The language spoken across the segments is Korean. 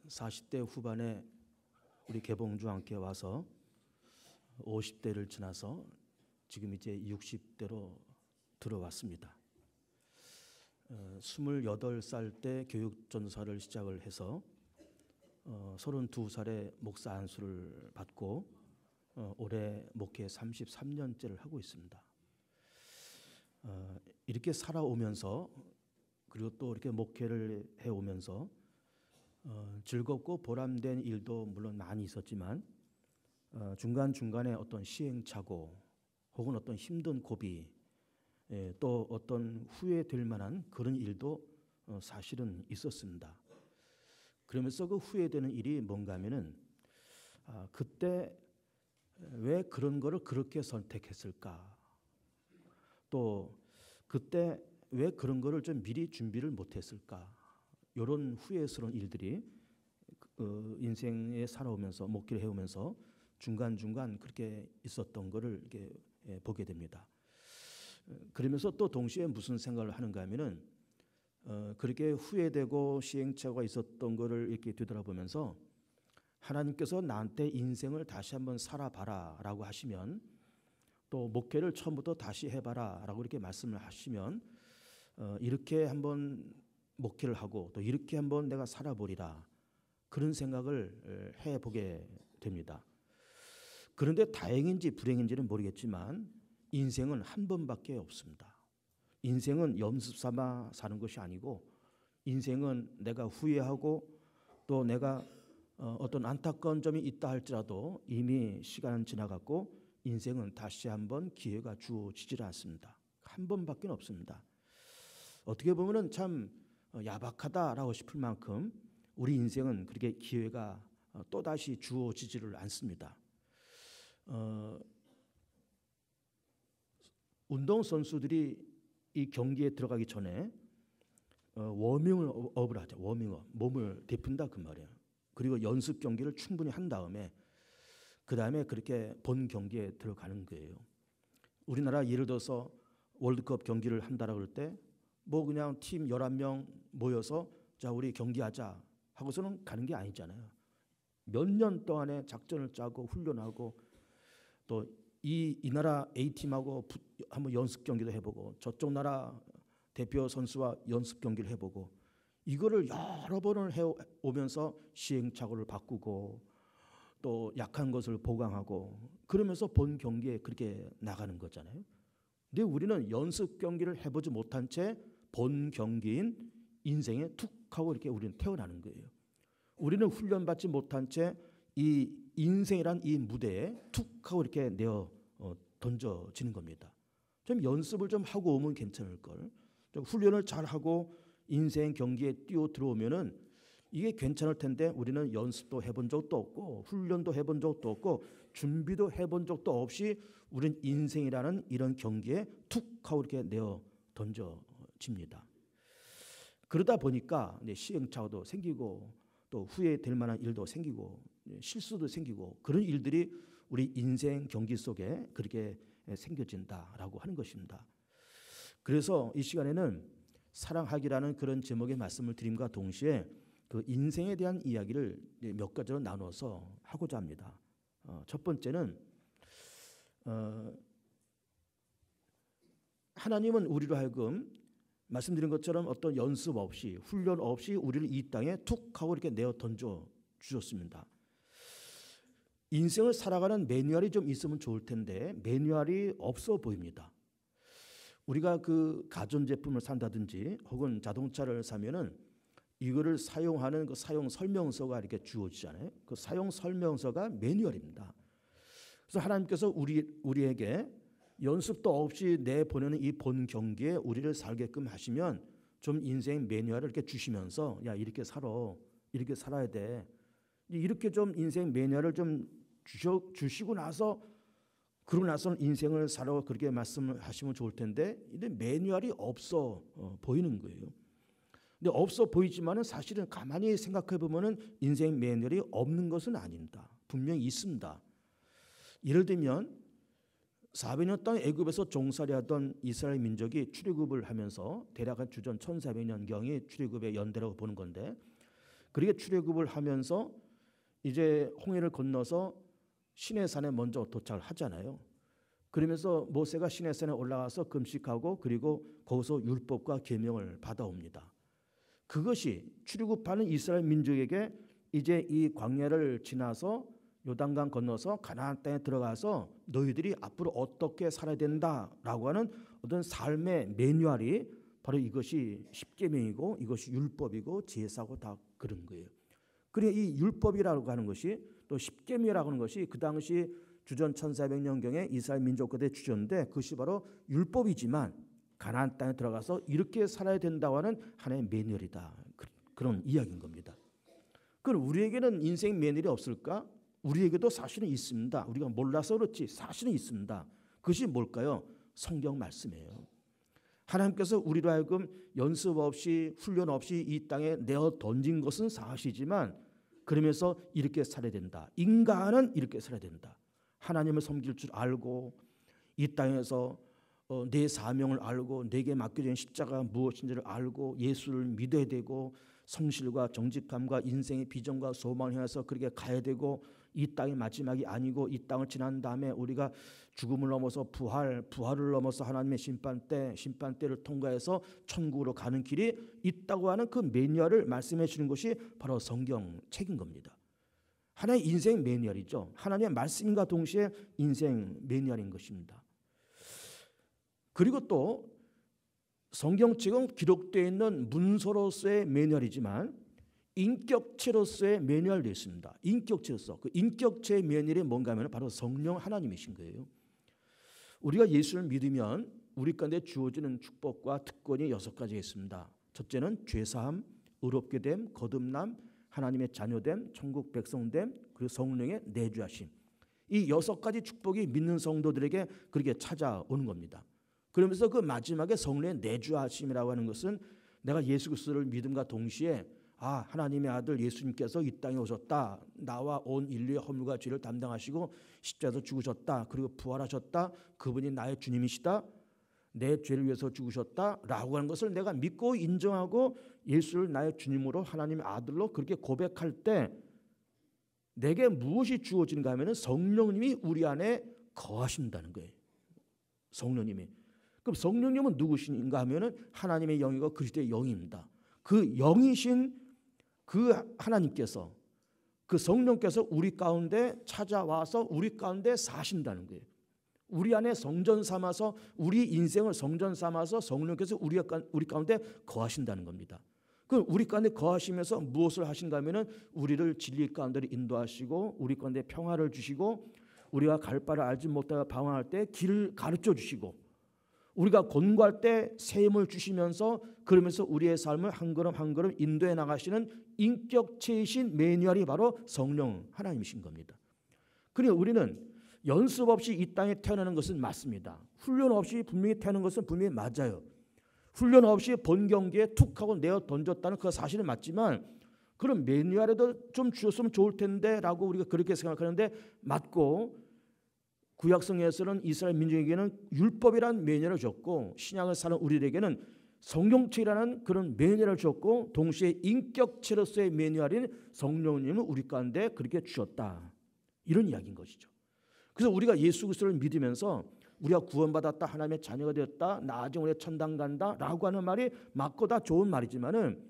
40대 후반에 우리 개봉주 함께 와서 50대를 지나서 지금 이제 60대로 들어왔습니다. 28살 때 교육전사를 시작을 해서 32살에 목사 안수를 받고 올해 목회 33년째를 하고 있습니다. 이렇게 살아오면서 그리고 또 이렇게 목회를 해오면서 즐겁고 보람된 일도 물론 많이 있었지만 중간중간에 어떤 시행착오 혹은 어떤 힘든 고비 또 어떤 후회될 만한 그런 일도 사실은 있었습니다. 그러면서 그 후회되는 일이 뭔가 하면은 그때 왜 그런 거를 그렇게 선택했을까? 또 그때 왜 그런 거를 좀 미리 준비를 못했을까? 이런 후회스러운 일들이 인생에 살아오면서 목회를 해오면서 중간중간 그렇게 있었던 거를 이렇게 보게 됩니다. 그러면서 또 동시에 무슨 생각을 하는가 하면은 그렇게 후회되고 시행착오가 있었던 거를 이렇게 되돌아보면서 하나님께서 나한테 인생을 다시 한번 살아봐라 라고 하시면 또 목회를 처음부터 다시 해봐라 라고 이렇게 말씀을 하시면 이렇게 한번 목회를 하고 또 이렇게 한번 내가 살아보리라 그런 생각을 해보게 됩니다. 그런데 다행인지 불행인지는 모르겠지만 인생은 한 번밖에 없습니다. 인생은 연습 삼아 사는 것이 아니고 인생은 내가 후회하고 또 내가 어떤 안타까운 점이 있다 할지라도 이미 시간은 지나갔고 인생은 다시 한번 기회가 주어지질 않습니다. 한 번밖에 없습니다. 어떻게 보면은 참 야박하다라고 싶을 만큼 우리 인생은 그렇게 기회가 또다시 주어지지를 않습니다. 운동선수들이 이 경기에 들어가기 전에 워밍업을 하죠. 워밍업, 몸을 데핀다 그 말이에요. 그리고 연습 경기를 충분히 한 다음에 그 다음에 그렇게 본 경기에 들어가는 거예요. 우리나라 예를 들어서 월드컵 경기를 한다라고 할 때 뭐 그냥 팀 11명 모여서 자 우리 경기하자 하고서는 가는 게 아니잖아요. 몇 년 동안의 작전을 짜고 훈련하고 또 이 나라 A팀하고 한번 연습 경기도 해보고 저쪽 나라 대표 선수와 연습 경기를 해보고 이거를 여러 번을 해오면서 시행착오를 바꾸고 또 약한 것을 보강하고 그러면서 본 경기에 그렇게 나가는 거잖아요. 근데 우리는 연습 경기를 해보지 못한 채 본 경기인 인생에 툭 하고 이렇게 우리는 태어나는 거예요. 우리는 훈련받지 못한 채 이 인생이란 이 무대에 툭 하고 이렇게 내어 던져지는 겁니다. 좀 연습을 좀 하고 오면 괜찮을 걸. 좀 훈련을 잘 하고 인생 경기에 뛰어 들어오면은 이게 괜찮을 텐데 우리는 연습도 해본 적도 없고 훈련도 해본 적도 없고 준비도 해본 적도 없이 우리는 인생이라는 이런 경기에 툭 하고 이렇게 내어 던져집니다. 그러다 보니까 시행착오도 생기고 또 후회될 만한 일도 생기고 실수도 생기고 그런 일들이 우리 인생 경기 속에 그렇게 생겨진다라고 하는 것입니다. 그래서 이 시간에는 사랑하기라는 그런 제목의 말씀을 드림과 동시에 그 인생에 대한 이야기를 몇 가지로 나눠서 하고자 합니다. 첫 번째는 하나님은 우리로 하여금 말씀드린 것처럼 어떤 연습 없이 훈련 없이 우리를 이 땅에 툭 하고 이렇게 내어 던져 주셨습니다. 인생을 살아가는 매뉴얼이 좀 있으면 좋을 텐데 매뉴얼이 없어 보입니다. 우리가 그 가전제품을 산다든지 혹은 자동차를 사면은 이거를 사용하는 그 사용 설명서가 이렇게 주어지잖아요. 그 사용 설명서가 매뉴얼입니다. 그래서 하나님께서 우리에게 연습도 없이 내보내는 이 본 경기에 우리를 살게끔 하시면 좀 인생 매뉴얼을 이렇게 주시면서 야 이렇게 살아, 이렇게 살아야 돼. 이렇게 좀 인생 매뉴얼을 좀 주시고 나서 그러고 나서는 인생을 살아고 그렇게 말씀을 하시면 좋을 텐데 근데 매뉴얼이 없어 보이는 거예요. 근데 없어 보이지만은 사실은 가만히 생각해 보면은 인생 매뉴얼이 없는 것은 아닙니다. 분명히 있습니다. 예를 들면 400년 동안 애굽에서 종살이 하던 이스라엘 민족이 출애굽을 하면서 대략 한 주전 1400년경이 출애굽의 연대라고 보는 건데 그렇게 출애굽을 하면서 이제 홍해를 건너서 시내산에 먼저 도착을 하잖아요. 그러면서 모세가 시내산에 올라가서 금식하고 그리고 거기서 율법과 계명을 받아옵니다. 그것이 출애굽하는 이스라엘 민족에게 이제 이 광야를 지나서 요단강 건너서 가나안 땅에 들어가서 너희들이 앞으로 어떻게 살아야 된다라고 하는 어떤 삶의 매뉴얼이 바로 이것이 십계명이고 이것이 율법이고 제사고 다 그런 거예요. 그래 이 율법이라고 하는 것이 또 십계명이라고 하는 것이 그 당시 주전 1400년경에 이스라엘 민족들의 주전인데 그것이 바로 율법이지만 가나안 땅에 들어가서 이렇게 살아야 된다고 하는 하나의 매뉴얼이다. 그런 이야기인 겁니다. 그럼 우리에게는 인생 매뉴얼이 없을까? 우리에게도 사실은 있습니다. 우리가 몰라서 그렇지 사실은 있습니다. 그것이 뭘까요? 성경 말씀이에요. 하나님께서 우리로 하여금 연습 없이 훈련 없이 이 땅에 내어 던진 것은 사실이지만 그러면서 이렇게 살아야 된다. 인간은 이렇게 살아야 된다. 하나님을 섬길 줄 알고 이 땅에서 내 사명을 알고 내게 맡겨진 십자가가 무엇인지를 알고 예수를 믿어야 되고 성실과 정직함과 인생의 비전과 소망을 향해서 그렇게 가야 되고 이 땅이 마지막이 아니고 이 땅을 지난 다음에 우리가 죽음을 넘어서 부활을 넘어서 하나님의 심판대를 통과해서 천국으로 가는 길이 있다고 하는 그 매뉴얼을 말씀해 주는 것이 바로 성경책인 겁니다. 하나의 인생 매뉴얼이죠. 하나님의 말씀과 동시에 인생 매뉴얼인 것입니다. 그리고 또 성경책은 기록되어 있는 문서로서의 매뉴얼이지만 인격체로서의 매뉴얼도 있습니다. 인격체로서 그 인격체의 매뉴얼이 뭔가 하면 바로 성령 하나님이신 거예요. 우리가 예수를 믿으면 우리 가운데 주어지는 축복과 특권이 6가지 있습니다. 첫째는 죄사함, 의롭게 됨, 거듭남, 하나님의 자녀됨, 천국 백성됨, 그리고 성령의 내주하심. 이 6가지 축복이 믿는 성도들에게 그렇게 찾아오는 겁니다. 그러면서 그 마지막에 성령의 내주하심이라고 하는 것은 내가 예수 그리스도를 믿음과 동시에 하나님의 아들 예수님께서 이 땅에 오셨다. 나와 온 인류의 허물과 죄를 담당하시고 십자가에서 죽으셨다. 그리고 부활하셨다. 그분이 나의 주님이시다. 내 죄를 위해서 죽으셨다라고 하는 것을 내가 믿고 인정하고 예수를 나의 주님으로 하나님의 아들로 그렇게 고백할 때 내게 무엇이 주어지는가 하면 성령님이 우리 안에 거하신다는 거예요. 성령님이. 그럼 성령님은 누구신가 하면 하나님의 영이고 그리스도의 영입니다. 그 영이신 그 하나님께서 그 성령께서 우리 가운데 찾아와서 우리 가운데 사신다는 거예요. 우리 안에 성전 삼아서 우리 인생을 성전 삼아서 성령께서 우리 가운데 거하신다는 겁니다. 그럼 우리 가운데 거하시면서 무엇을 하신가 하면은 우리를 진리 가운데로 인도하시고 우리 가운데 평화를 주시고 우리가 갈 바를 알지 못하고 방황할 때 길을 가르쳐 주시고 우리가 곤고할 때 새 힘을 주시면서 그러면서 우리의 삶을 한 걸음 한 걸음 인도해 나가시는 인격체이신 매뉴얼이 바로 성령 하나님이신 겁니다. 그러니 우리는 연습 없이 이 땅에 태어나는 것은 맞습니다. 훈련 없이 분명히 태어나는 것은 분명히 맞아요. 훈련 없이 본 경기에 툭 하고 내어 던졌다는 그 사실은 맞지만 그런 매뉴얼에도 좀 주었으면 좋을 텐데 라고 우리가 그렇게 생각하는데 맞고 구약성에서는 이스라엘 민족에게는 율법이라는 매뉴얼을 줬고 신약을 사는 우리에게는 성경책이라는 그런 매뉴얼을 줬고 동시에 인격체로서의 매뉴얼인 성령님을 우리 가운데 그렇게 주셨다. 이런 이야기인 것이죠. 그래서 우리가 예수 그리스도를 믿으면서 우리가 구원받았다 하나님의 자녀가 되었다 나중에 우리가 천당 간다 라고 하는 말이 맞고 다 좋은 말이지만은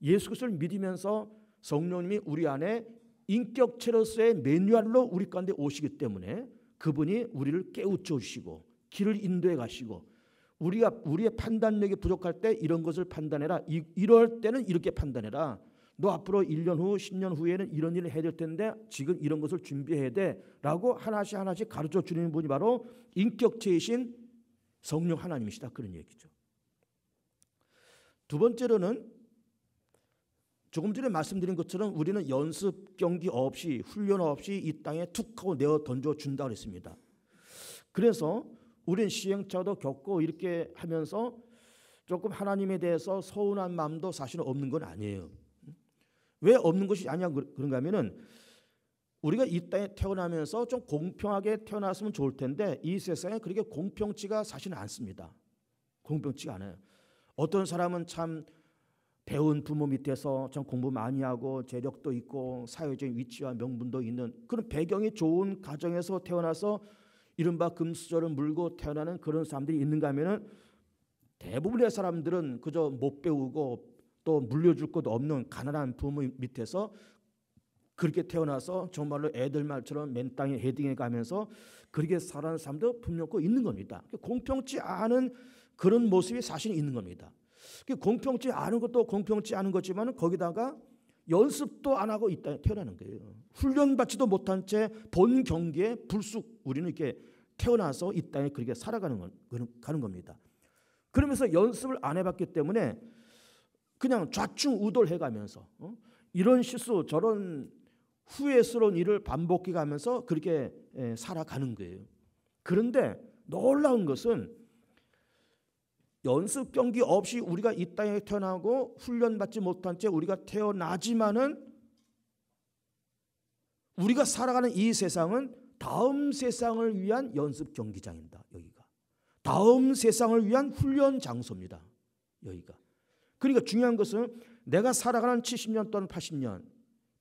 예수 그리스도를 믿으면서 성령님이 우리 안에 인격체로서의 매뉴얼로 우리 가운데 오시기 때문에 그분이 우리를 깨우쳐 주시고 길을 인도해 가시고 우리의 판단력이 부족할 때 이런 것을 판단해라. 이럴 때는 이렇게 판단해라. 너 앞으로 1년 후 10년 후에는 이런 일을 해야 될 텐데 지금 이런 것을 준비해야 돼 라고 하나씩 가르쳐 주는 분이 바로 인격체이신 성령 하나님이시다. 그런 얘기죠. 두 번째로는 조금 전에 말씀드린 것처럼 우리는 연습 경기 없이 훈련 없이 이 땅에 툭 하고 내어 던져준다고 했습니다. 그래서 우리는 시행착오도 겪고 이렇게 하면서 조금 하나님에 대해서 서운한 마음도 사실은 없는 건 아니에요. 왜 없는 것이 아니냐 그런가 하면은 우리가 이 땅에 태어나면서 좀 공평하게 태어났으면 좋을 텐데 이 세상에 그렇게 공평치가 사실은 않습니다. 공평치가 않아요. 어떤 사람은 참 배운 부모 밑에서 좀 공부 많이 하고 재력도 있고 사회적인 위치와 명분도 있는 그런 배경이 좋은 가정에서 태어나서 이른바 금수저를 물고 태어나는 그런 사람들이 있는가 하면은 대부분의 사람들은 그저 못 배우고 또 물려줄 것도 없는 가난한 부모 밑에서 그렇게 태어나서 정말로 애들 말처럼 맨 땅에 헤딩해 가면서 그렇게 살아가는 사람도 분명히 있는 겁니다. 공평치 않은 그런 모습이 사실 있는 겁니다. 공평치 않은 것도 공평치 않은 거지만 거기다가 연습도 안 하고 있다 태어나는 거예요. 훈련받지도 못한 채 본 경기에 불쑥 우리는 이렇게 태어나서 이 땅에 그렇게 살아가는 가는 겁니다. 그러면서 연습을 안 해봤기 때문에 그냥 좌충우돌해가면서 이런 실수 저런 후회스러운 일을 반복해가면서 그렇게 살아가는 거예요. 그런데 놀라운 것은 연습 경기 없이 우리가 이 땅에 태어나고 훈련받지 못한 채 우리가 태어나지만은 우리가 살아가는 이 세상은 다음 세상을 위한 연습 경기장입니다. 여기가 다음 세상을 위한 훈련 장소입니다. 여기가 그러니까 중요한 것은 내가 살아가는 70년 또는 80년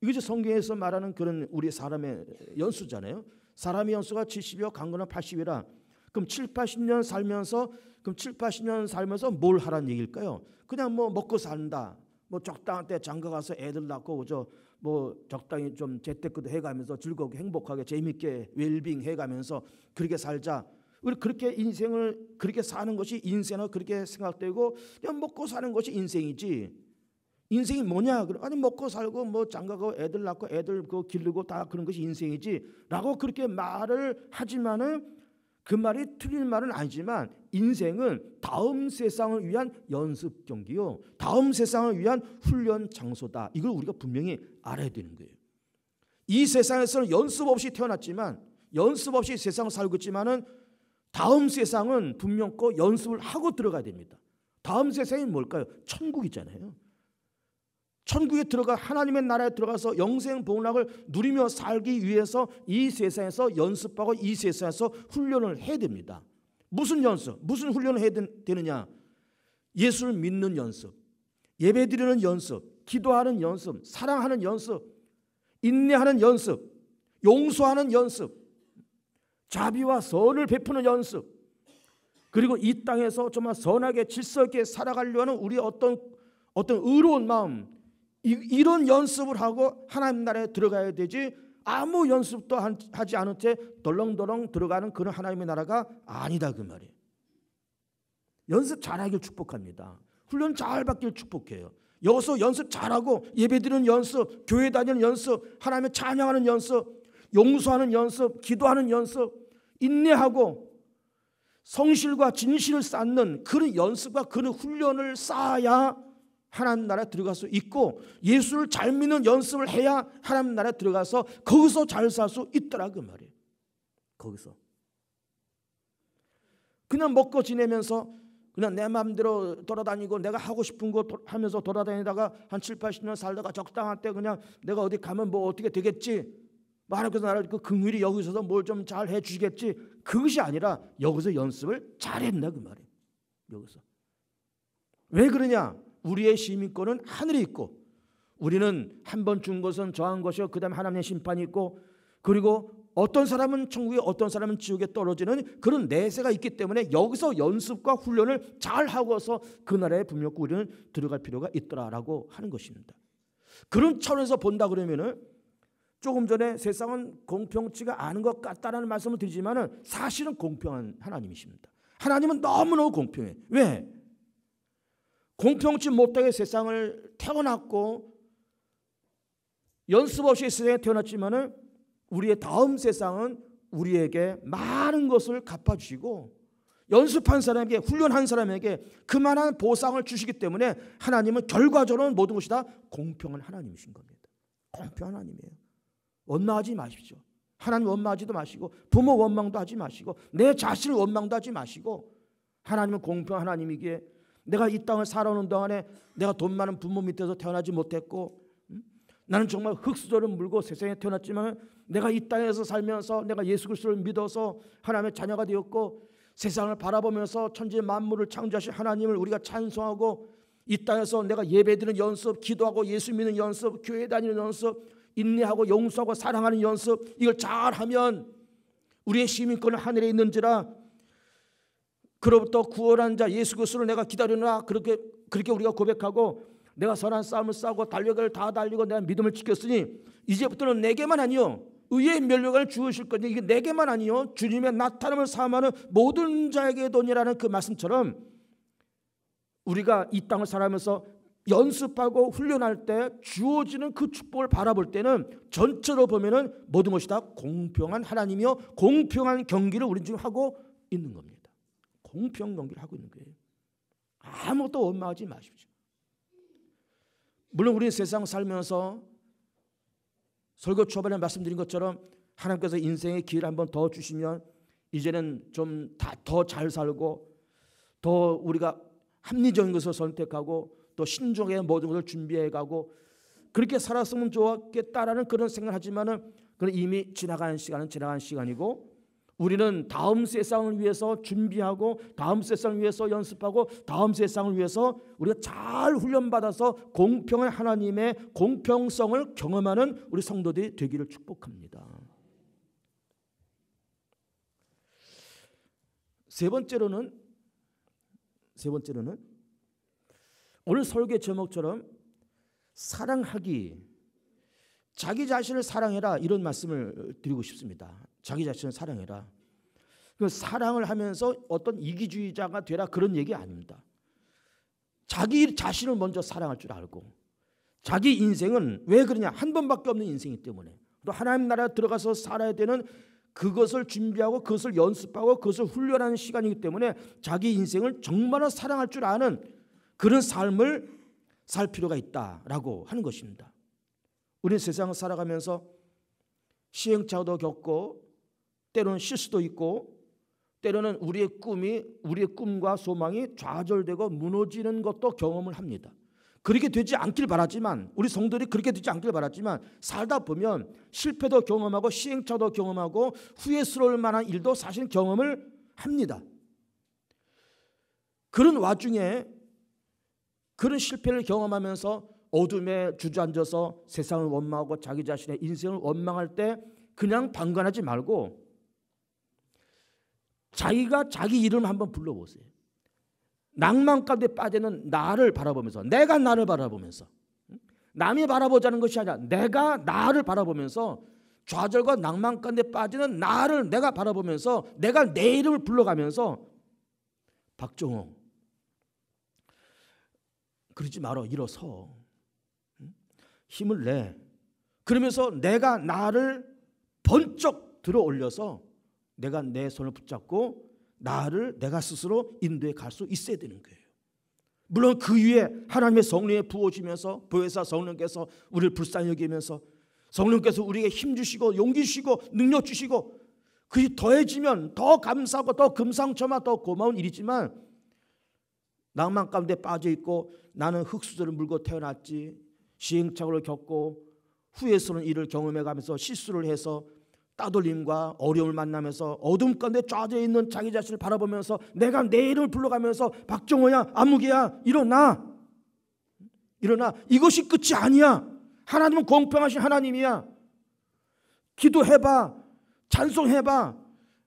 이것이 성경에서 말하는 그런 우리 사람의 연수잖아요. 사람의 연수가 70이요 강건한 80이라 그럼 7, 80년 살면서 그럼 7, 80년 살면서 뭘 하라는 얘기일까요? 그냥 뭐 먹고 산다. 뭐 적당한 때 장가 가서 애들 낳고 그저 뭐 적당히 좀 재테크도 해가면서 즐겁게 행복하게 재밌게 웰빙 해가면서 그렇게 살자. 우리 그렇게 인생을 그렇게 사는 것이 인생은 그렇게 생각되고 그냥 먹고 사는 것이 인생이지. 인생이 뭐냐? 아니 먹고 살고 뭐 장가가고 애들 낳고 애들 그 기르고 다 그런 것이 인생이지라고 그렇게 말을 하지만은 그 말이 틀린 말은 아니지만 인생은 다음 세상을 위한 연습 경기요. 다음 세상을 위한 훈련 장소다. 이걸 우리가 분명히 알아야 되는 거예요. 이 세상에서는 연습 없이 태어났지만 연습 없이 세상을 살고 있지만은 다음 세상은 분명 꼭 연습을 하고 들어가야 됩니다. 다음 세상이 뭘까요? 천국이잖아요. 천국에 들어가 하나님의 나라에 들어가서 영생 복락을 누리며 살기 위해서 이 세상에서 연습하고 이 세상에서 훈련을 해야 됩니다. 무슨 연습? 무슨 훈련을 해야 되느냐? 예수를 믿는 연습, 예배드리는 연습, 기도하는 연습, 사랑하는 연습, 인내하는 연습, 용서하는 연습, 자비와 선을 베푸는 연습, 그리고 이 땅에서 정말 선하게 질서 있게 살아가려는 우리 어떤 의로운 마음, 이런 연습을 하고 하나님 나라에 들어가야 되지 아무 연습도 하지 않은 채 덜렁덜렁 들어가는 그런 하나님의 나라가 아니다 그 말이에요. 연습 잘하길 축복합니다. 훈련 잘 받길 축복해요. 여기서 연습 잘하고 예배드리는 연습, 교회 다니는 연습, 하나님을 찬양하는 연습, 용서하는 연습, 기도하는 연습, 인내하고 성실과 진실을 쌓는 그런 연습과 그런 훈련을 쌓아야 하나님 나라에 들어갈 수 있고 예수를 잘 믿는 연습을 해야 하나님 나라에 들어가서 거기서 잘 살 수 있더라 그 말이에요. 거기서 그냥 먹고 지내면서 그냥 내 마음대로 돌아다니고 내가 하고 싶은 거 하면서 돌아다니다가 한 7, 80년 살다가 적당한 때 그냥 내가 어디 가면 뭐 어떻게 되겠지, 하나님께서 나를 그 긍휼히 여기서도 뭘 좀 잘 해주겠지, 그것이 아니라 여기서 연습을 잘했나 그 말이에요. 여기서 왜 그러냐? 우리의 시민권은 하늘에 있고 우리는 한 번 준 것은 저한 것이고 그 다음에 하나님의 심판이 있고 그리고 어떤 사람은 천국에 어떤 사람은 지옥에 떨어지는 그런 내세가 있기 때문에 여기서 연습과 훈련을 잘 하고서 그 나라에 분명히 우리는 들어갈 필요가 있더라라고 하는 것입니다. 그런 차원에서 본다 그러면은 조금 전에 세상은 공평치가 않은 것 같다라는 말씀을 드리지만은 사실은 공평한 하나님이십니다. 하나님은 너무너무 공평해. 왜? 공평치 못하게 세상을 태어났고 연습 없이 세상에 태어났지만은 우리의 다음 세상은 우리에게 많은 것을 갚아주시고 연습한 사람에게 훈련한 사람에게 그만한 보상을 주시기 때문에 하나님은 결과적으로 모든 것이 다 공평한 하나님이신 겁니다. 공평한 하나님이에요. 원망하지 마십시오. 하나님 원망하지도 마시고 부모 원망도 하지 마시고 내 자신을 원망도 하지 마시고 하나님은 공평한 하나님이기에 내가 이 땅을 살아오는 동안에 내가 돈 많은 부모 밑에서 태어나지 못했고 나는 정말 흙수저를 물고 세상에 태어났지만 내가 이 땅에서 살면서 내가 예수 그리스도를 믿어서 하나님의 자녀가 되었고 세상을 바라보면서 천지 만물을 창조하신 하나님을 우리가 찬송하고 이 땅에서 내가 예배드리는 연습, 기도하고 예수 믿는 연습, 교회 다니는 연습, 인내하고 용서하고 사랑하는 연습, 이걸 잘하면 우리의 시민권은 하늘에 있는지라 그로부터 구원한 자 예수 그리스도를 내가 기다리노라. 그렇게 우리가 고백하고 내가 선한 싸움을 싸고 달력을 다 달리고 내가 믿음을 지켰으니 이제부터는 내게만 아니요 의의 면류관을 주으실 거니 이게 내게만 아니요 주님의 나타남을 사모하는 모든 자에게 도니라는 그 말씀처럼 우리가 이 땅을 살아가면서 연습하고 훈련할 때 주어지는 그 축복을 바라볼 때는 전체로 보면은 모든 것이 다 공평한 하나님이요 공평한 경기를 우리는 지금 하고 있는 겁니다. 공평한 경기를 하고 있는 거예요. 아무것도 원망하지 마십시오. 물론 우리 세상 살면서 설교 초반에 말씀드린 것처럼 하나님께서 인생의 기회를 한번 더 주시면 이제는 좀 더 잘 살고 더 우리가 합리적인 것을 선택하고 또 신중하게 모든 것을 준비해가고 그렇게 살았으면 좋았겠다라는 그런 생각을 하지만은 그건 이미 지나간 시간은 지나간 시간이고 우리는 다음 세상을 위해서 준비하고 다음 세상을 위해서 연습하고 다음 세상을 위해서 우리가 잘 훈련받아서 공평한 하나님의 공평성을 경험하는 우리 성도들이 되기를 축복합니다. 세 번째로는 오늘 설교의 제목처럼 사랑하기, 자기 자신을 사랑해라 이런 말씀을 드리고 싶습니다. 자기 자신을 사랑해라. 그 사랑을 하면서 어떤 이기주의자가 되라 그런 얘기 아닙니다. 자기 자신을 먼저 사랑할 줄 알고 자기 인생은 왜 그러냐 한 번밖에 없는 인생이기 때문에 또 하나님 나라에 들어가서 살아야 되는 그것을 준비하고 그것을 연습하고 그것을 훈련하는 시간이기 때문에 자기 인생을 정말로 사랑할 줄 아는 그런 삶을 살 필요가 있다라고 하는 것입니다. 우리는 세상을 살아가면서 시행착오도 겪고 때로는 실수도 있고 때로는 우리의 꿈과 소망이 좌절되고 무너지는 것도 경험을 합니다. 그렇게 되지 않길 바라지만 우리 성도들이 그렇게 되지 않길 바라지만 살다 보면 실패도 경험하고 시행착오도 경험하고 후회스러울 만한 일도 사실 경험을 합니다. 그런 와중에 그런 실패를 경험하면서 어둠에 주저앉아서 세상을 원망하고 자기 자신의 인생을 원망할 때 그냥 방관하지 말고 자기가 자기 이름을 한번 불러보세요. 낭만 가운데 빠지는 나를 바라보면서 내가 나를 바라보면서 남이 바라보자는 것이 아니라 내가 나를 바라보면서 좌절과 낭만 가운데 빠지는 나를 내가 바라보면서 내가 내 이름을 불러가면서 박정호 그러지 말어 일어서 힘을 내 그러면서 내가 나를 번쩍 들어 올려서 내가 내 손을 붙잡고 나를 내가 스스로 인도해 갈 수 있어야 되는 거예요. 물론 그 위에 하나님의 성령이 부어지면서 보혜사 성령께서 우리를 불쌍히 여기면서 성령께서 우리에게 힘 주시고 용기 주시고 능력 주시고 그게 더해지면 더 감사하고 더 금상첨화 더 고마운 일이지만 낭만 가운데 빠져있고 나는 흙수저를 물고 태어났지 시행착오를 겪고 후회스러운 일을 경험해가면서 실수를 해서 따돌림과 어려움을 만나면서 어둠 가운데 쫙져 있는 자기 자신을 바라보면서 내가 내 이름을 불러가면서 박정호야 아무개야 일어나 이것이 끝이 아니야. 하나님은 공평하신 하나님이야. 기도해봐 찬송해봐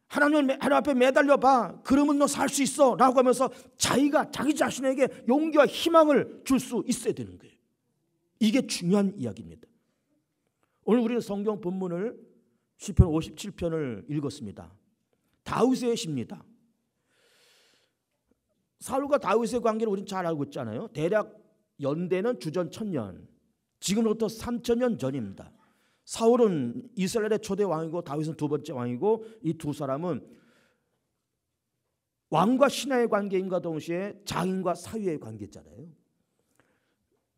하나님 앞에 매달려봐 그러면 너 살 수 있어 라고 하면서 자기 자신에게 용기와 희망을 줄 수 있어야 되는 거예요. 이게 중요한 이야기입니다. 오늘 우리는 성경 본문을 시편 57편을 읽었습니다. 다윗의 시입니다. 사울과 다윗의 관계를 우리는 잘 알고 있잖아요. 대략 연대는 주전 1000년, 지금으로부터 3000년 전입니다. 사울은 이스라엘의 초대 왕이고 다윗은 두 번째 왕이고 이 두 사람은 왕과 신하의 관계인과 동시에 장인과 사위의 관계잖아요.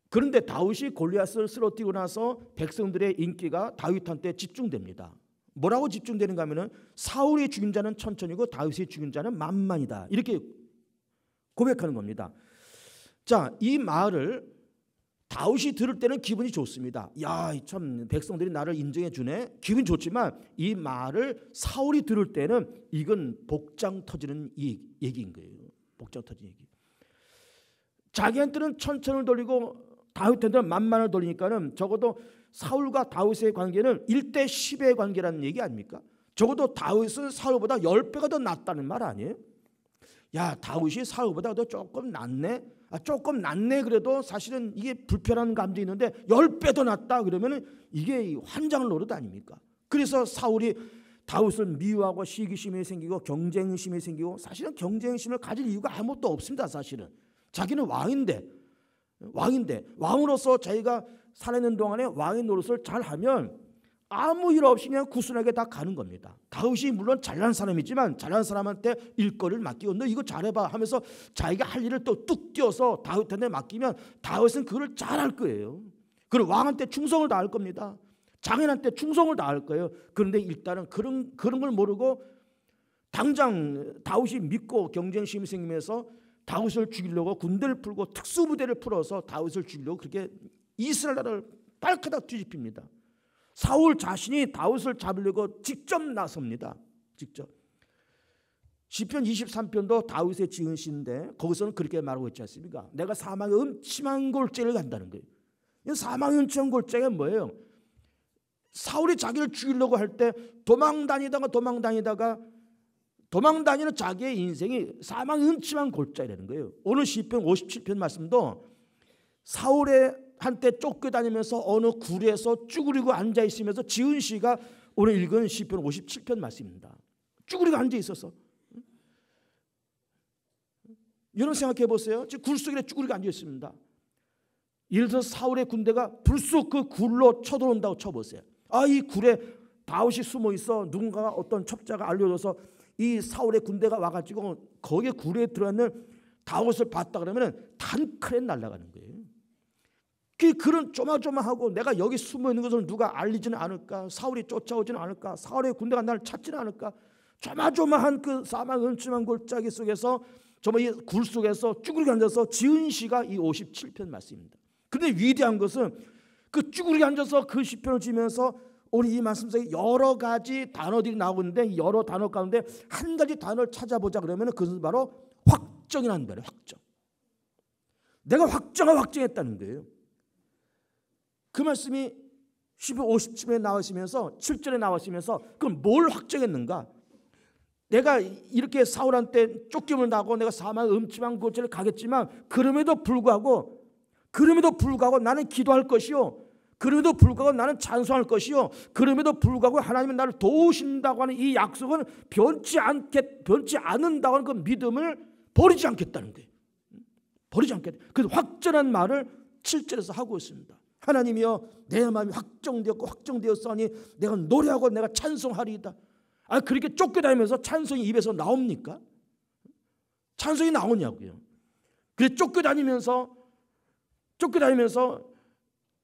그런데 다윗이 골리앗을 쓰러뜨리고 나서 백성들의 인기가 다윗한테 집중됩니다. 뭐라고 집중되는가 하면은 사울이 죽인 자는 1000이고 다윗이 죽인 자는 10,000이다. 이렇게 고백하는 겁니다. 자, 이 말을 다윗이 들을 때는 기분이 좋습니다. 야, 참 백성들이 나를 인정해 주네. 기분 좋지만 이 말을 사울이 들을 때는 이건 복장 터지는 얘기인 거예요. 복장 터지는 얘기. 자기한테는 천천을 돌리고 다윗한테는 만만을 돌리니까는 적어도 사울과 다윗의 관계는 1대 10의 관계라는 얘기 아닙니까? 적어도 다윗은 사울보다 10배가 더 낫다는 말 아니에요? 야, 다윗이 사울보다 더 조금 낫네? 조금 낫네 그래도 사실은 이게 불편한 감도 있는데 10배 더 낫다 그러면 이게 환장을 노릇 아닙니까? 그래서 사울이 다윗을 미워하고 시기심이 생기고 경쟁심이 생기고, 사실은 경쟁심을 가질 이유가 아무것도 없습니다. 사실은 자기는 왕인데 왕으로서 자기가 살아있는 동안에 왕의 노릇을 잘하면 아무 일 없이 그냥 구순하게 다 가는 겁니다. 다윗이 물론 잘난 사람이지만 잘난 사람한테 일거리를 맡기고 너 이거 잘해봐 하면서 자기가 할 일을 또 뚝 띄어서 다윗한테 맡기면 다윗은 그걸 잘할 거예요. 그리고 왕한테 충성을 다할 겁니다. 장인한테 충성을 다할 거예요. 그런데 일단은 그런 걸 모르고 당장 다윗이 믿고 경쟁심이 생기면서 다윗을 죽이려고 군대를 풀고 특수부대를 풀어서 다윗을 죽이려고 그렇게 이스라엘 나라를 발가닥 뒤집힙니다. 사울 자신이 다윗을 잡으려고 직접 나섭니다. 직접. 시편 23편도 다윗의 지은 시인데 거기서는 그렇게 말하고 있지 않습니까? 내가 사망의 음침한 골짜기를 간다는 거예요. 사망의 음침한 골짜기가 뭐예요? 사울이 자기를 죽이려고 할 때 도망다니는 자기의 인생이 사망의 음침한 골짜기라는 거예요. 오늘 시편 57편 말씀도 사울의 한때 쫓겨다니면서 어느 굴에서 쭈그리고 앉아 있으면서 지은 시가 오늘 읽은 시편 57편 말씀입니다. 쭈그리고 앉아 있어서. 여러분 생각해 보세요. 지금 굴 속에 쭈그리고 앉아 있습니다. 예를 들어서 사울의 군대가 불쑥 그 굴로 쳐들어온다고 쳐보세요. 이 굴에 다윗이 숨어 있어. 누군가가 어떤 첩자가 알려줘서 이 사울의 군대가 와가지고 거기에 굴에 들어있는 다윗을 봤다 그러면 단칼에 날아가는 거예요. 그런 조마조마하고 내가 여기 숨어 있는 것을 누가 알리지는 않을까? 사울이 쫓아오지는 않을까? 사울의 군대가 나를 찾지는 않을까? 조마조마한 그 사망 음침한 골짜기 속에서 정말 이 굴 속에서 쭈그리게 앉아서 지은 시가 이 57편 말씀입니다. 그런데 위대한 것은 그 쭈그리게 앉아서 그 시편을 지면서 오늘 이 말씀 속에 여러 가지 단어들이 나오는데 여러 단어 가운데 한 가지 단어를 찾아보자 그러면 그것은 바로 확정이라는 거예요. 확정. 내가 확정했다는 거예요. 그 말씀이 시편 50절에 나오시면서 7절에 나오시면서 그럼 뭘 확정했는가? 내가 이렇게 사울한테 쫓김을 나고 내가 사망의 음침한 곳을 가겠지만 그럼에도 불구하고 나는 기도할 것이요, 그럼에도 불구하고 나는 찬송할 것이요, 그럼에도 불구하고 하나님은 나를 도우신다고 하는 이 약속은 변치 않는다고 하는 그 믿음을 버리지 않겠다는 거예요. 버리지 않겠다. 그래서 확전한 말을 7절에서 하고 있습니다. 하나님이여 내 마음이 확정되었으니 내가 노래하고 내가 찬송하리이다. 그렇게 쫓겨다니면서 찬송이 입에서 나옵니까? 찬송이 나오냐고요. 그래서 쫓겨다니면서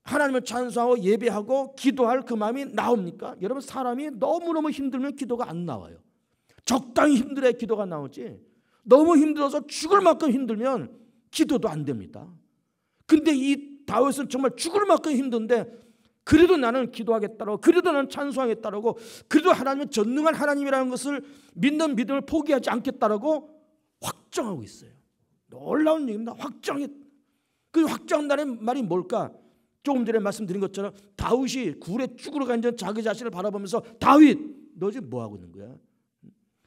하나님을 찬송하고 예배하고 기도할 그 마음이 나옵니까? 여러분, 사람이 너무너무 힘들면 기도가 안 나와요. 적당히 힘들어야 기도가 나오지, 너무 힘들어서 죽을 만큼 힘들면 기도도 안 됩니다. 근데 이 다윗은 정말 죽을 만큼 힘든데 그래도 나는 기도하겠다라고, 그래도 나는 찬송하겠다라고, 그래도 하나님은 전능한 하나님이라는 것을 믿는 믿음을 포기하지 않겠다라고 확정하고 있어요. 놀라운 얘기입니다. 그 확정한다는 말이 뭘까? 조금 전에 말씀드린 것처럼 다윗이 굴에 쭈그려 앉은 자기 자신을 바라보면서 다윗 너 지금 뭐하고 있는 거야?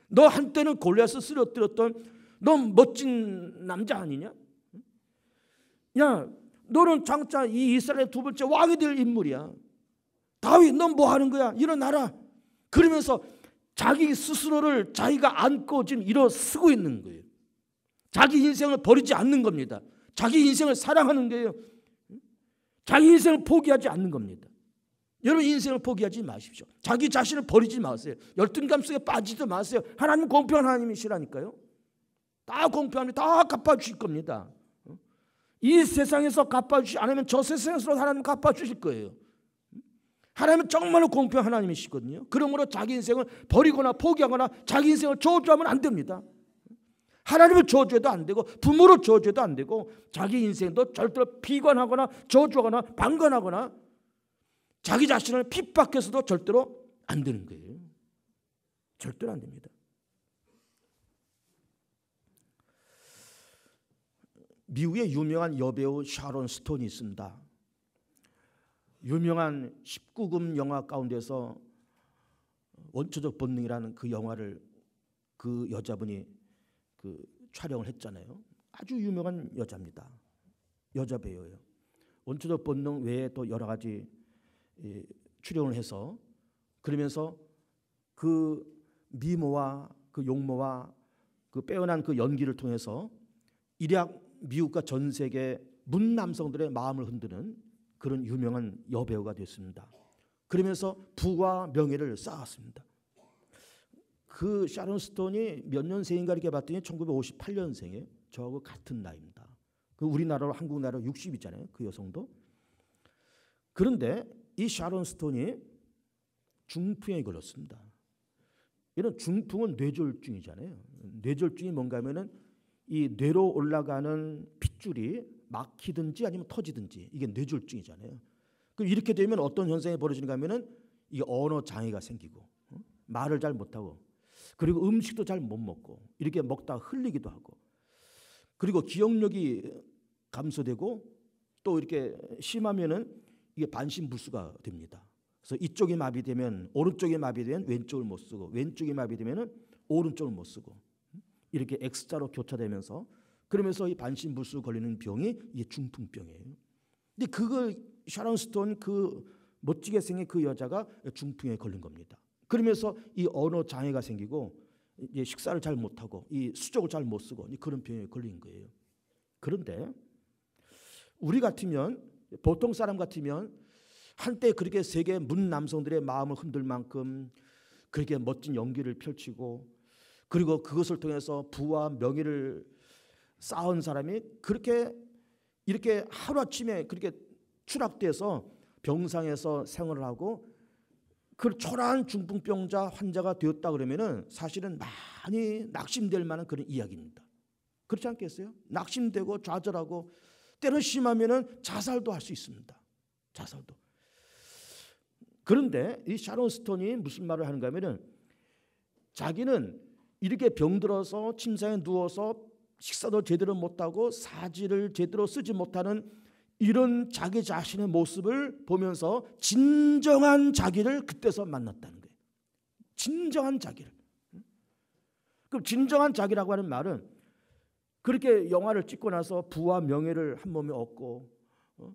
너 한때는 골리앗을 쓰러뜨렸던 너 멋진 남자 아니냐? 야, 너는 장차 이 이스라엘의 두 번째 왕이 될 인물이야. 다윗 넌 뭐 하는 거야? 일어나라. 그러면서 자기 스스로를 자기가 안고 지금 일어서고 있는 거예요. 자기 인생을 버리지 않는 겁니다. 자기 인생을 사랑하는 거예요. 자기 인생을 포기하지 않는 겁니다. 여러분, 인생을 포기하지 마십시오. 자기 자신을 버리지 마세요. 열등감 속에 빠지지 마세요. 하나님 공평한 하나님이시라니까요. 다 공평하니 다 갚아주실 겁니다. 이 세상에서 갚아주지 않으면 저 세상에서 하나님 갚아주실 거예요. 하나님은 정말로 공평한 하나님이시거든요. 그러므로 자기 인생을 버리거나 포기하거나 자기 인생을 저주하면 안 됩니다. 하나님을 저주해도 안 되고 부모를 저주해도 안 되고 자기 인생도 절대로 비관하거나 저주하거나 방관하거나 자기 자신을 핍박해서도 절대로 안 되는 거예요. 절대로 안 됩니다. 미국의 유명한 여배우 샤론 스톤이 있습니다. 유명한 19금 영화 가운데서 원초적 본능이라는 그 영화를 그 여자분이 촬영을 했잖아요. 아주 유명한 여자입니다. 여자 배우예요. 원초적 본능 외에 또 여러 가지 출연을 해서 그러면서 그 미모와 그 용모와 그 빼어난 그 연기를 통해서 일약 미국과 전 세계 문 남성들의 마음을 흔드는 그런 유명한 여배우가 됐습니다. 그러면서 부와 명예를 쌓았습니다. 그 샤론 스톤이 몇 년생인가 이렇게 봤더니 1958년생이에요. 저하고 같은 나이입니다. 그 우리나라로 한국 나라로 60이잖아요. 그 여성도. 그런데 이 샤론 스톤이 중풍에 걸렸습니다. 이런 중풍은 뇌졸중이잖아요. 뇌졸중이 뭔가 하면은 이 뇌로 올라가는 핏줄이 막히든지 아니면 터지든지 이게 뇌졸중이잖아요. 그럼 이렇게 되면 어떤 현상이 벌어지는가 하면은 이게 언어 장애가 생기고 말을 잘 못하고 그리고 음식도 잘 못 먹고 이렇게 먹다가 흘리기도 하고 그리고 기억력이 감소되고 또 이렇게 심하면은 이게 반신불수가 됩니다. 그래서 이쪽이 마비되면 오른쪽이 마비되면 왼쪽을 못 쓰고 왼쪽이 마비되면은 오른쪽을 못 쓰고 이렇게 X자로 교차되면서 그러면서 이 반신불수 걸리는 병이 이게 중풍병이에요. 근데 그거 샤론 스톤 그 멋지게 생긴 그 여자가 중풍에 걸린 겁니다. 그러면서 이 언어 장애가 생기고 이제 식사를 잘 못하고 이 수족을 잘 못 쓰고 그런 병에 걸린 거예요. 그런데 우리 같으면 보통 사람 같으면 한때 그렇게 세계 문 남성들의 마음을 흔들 만큼 그렇게 멋진 연기를 펼치고 그리고 그것을 통해서 부와 명예를 쌓은 사람이 그렇게 이렇게 하루아침에 그렇게 추락돼서 병상에서 생활을 하고 그 초라한 중풍병자 환자가 되었다 그러면은 사실은 많이 낙심될 만한 그런 이야기입니다. 그렇지 않겠어요? 낙심되고 좌절하고 때로 심하면은 자살도 할 수 있습니다. 자살도. 그런데 이 샤론 스톤이 무슨 말을 하는가 하면은 자기는 이렇게 병들어서 침상에 누워서 식사도 제대로 못하고 사지를 제대로 쓰지 못하는 이런 자기 자신의 모습을 보면서 진정한 자기를 그때서 만났다는 거예요. 진정한 자기를. 그럼 진정한 자기라고 하는 말은 그렇게 영화를 찍고 나서 부와 명예를 한 몸에 얻고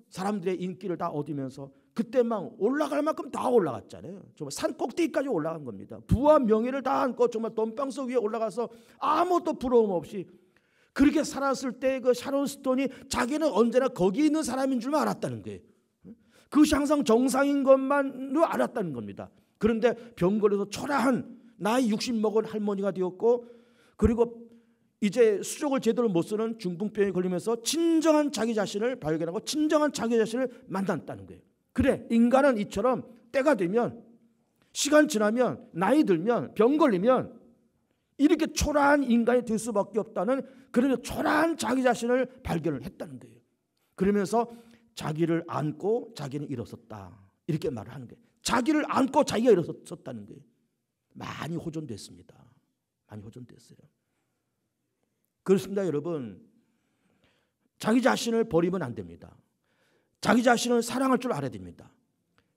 사람들의 인기를 다 얻으면서 그때 막 올라갈 만큼 다 올라갔잖아요. 정말 산 꼭대기까지 올라간 겁니다. 부와 명예를 다 안고 정말 돈방석 위에 올라가서 아무것도 부러움 없이 그렇게 살았을 때 그 샤론 스톤이 자기는 언제나 거기 있는 사람인 줄만 알았다는 거예요. 그것이 항상 정상인 것만으로 알았다는 겁니다. 그런데 병 걸려서 초라한 나이 60 먹은 할머니가 되었고 그리고 이제 수족을 제대로 못 쓰는 중풍병에 걸리면서 진정한 자기 자신을 발견하고 진정한 자기 자신을 만났다는 거예요. 그래, 인간은 이처럼 때가 되면 시간 지나면 나이 들면 병 걸리면 이렇게 초라한 인간이 될 수밖에 없다는 그런 초라한 자기 자신을 발견을 했다는 거예요. 그러면서 자기를 안고 자기는 일어섰다. 이렇게 말을 하는 거예요. 자기를 안고 자기가 일어섰다는 거예요. 많이 호전됐습니다. 많이 호전됐어요. 그렇습니다, 여러분. 자기 자신을 버리면 안 됩니다. 자기 자신을 사랑할 줄 알아야 됩니다.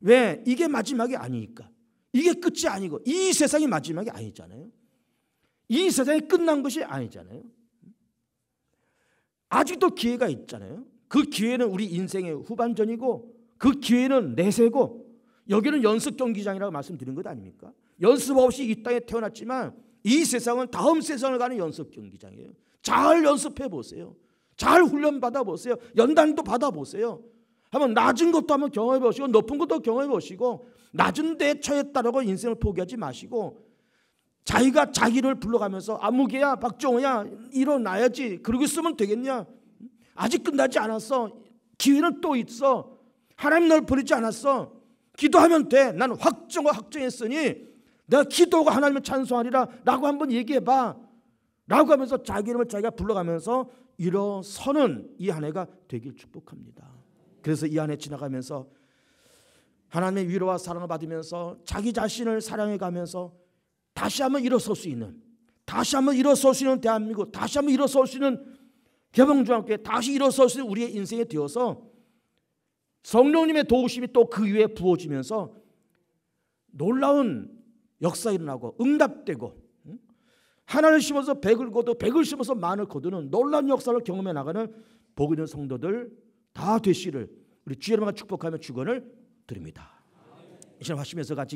왜? 이게 마지막이 아니니까. 이게 끝이 아니고 이 세상이 마지막이 아니잖아요. 이 세상이 끝난 것이 아니잖아요. 아직도 기회가 있잖아요. 그 기회는 우리 인생의 후반전이고 그 기회는 내세고 여기는 연습 경기장이라고 말씀드린 것 아닙니까? 연습 없이 이 땅에 태어났지만 이 세상은 다음 세상을 가는 연습 경기장이에요. 잘 연습해 보세요. 잘 훈련 받아 보세요. 연단도 받아 보세요. 한번 낮은 것도 한번 경험해 보시고 높은 것도 경험해 보시고 낮은 데 처했다라고 인생을 포기하지 마시고 자기가 자기를 불러가면서 아무개야 박종호야 일어나야지 그러고 있으면 되겠냐? 아직 끝나지 않았어. 기회는 또 있어. 하나님 널 버리지 않았어. 기도하면 돼. 나는 확정했으니 내가 기도가 하나님을 찬송하리라 라고 한번 얘기해봐 라고 하면서 자기 이름을 자기가 불러가면서 일어서는 이 한 해가 되길 축복합니다. 그래서 이 한 해 지나가면서 하나님의 위로와 사랑을 받으면서 자기 자신을 사랑해가면서 다시 한번 일어설 수 있는 대한민국, 다시 한번 일어설 수 있는 개봉중앙교회 다시 일어설 수 있는 우리의 인생이 되어서 성령님의 도우심이 또 그 위에 부어지면서 놀라운 역사 일어나고 응답되고, 하나를 심어서 백을 거두, 백을 심어서 만을 거두는 놀라운 역사를 경험해 나가는 복 있는 성도들 다 되시를 우리 주의 이름으로 축복하며 축원을 드립니다. 이 시간 하시면서 같이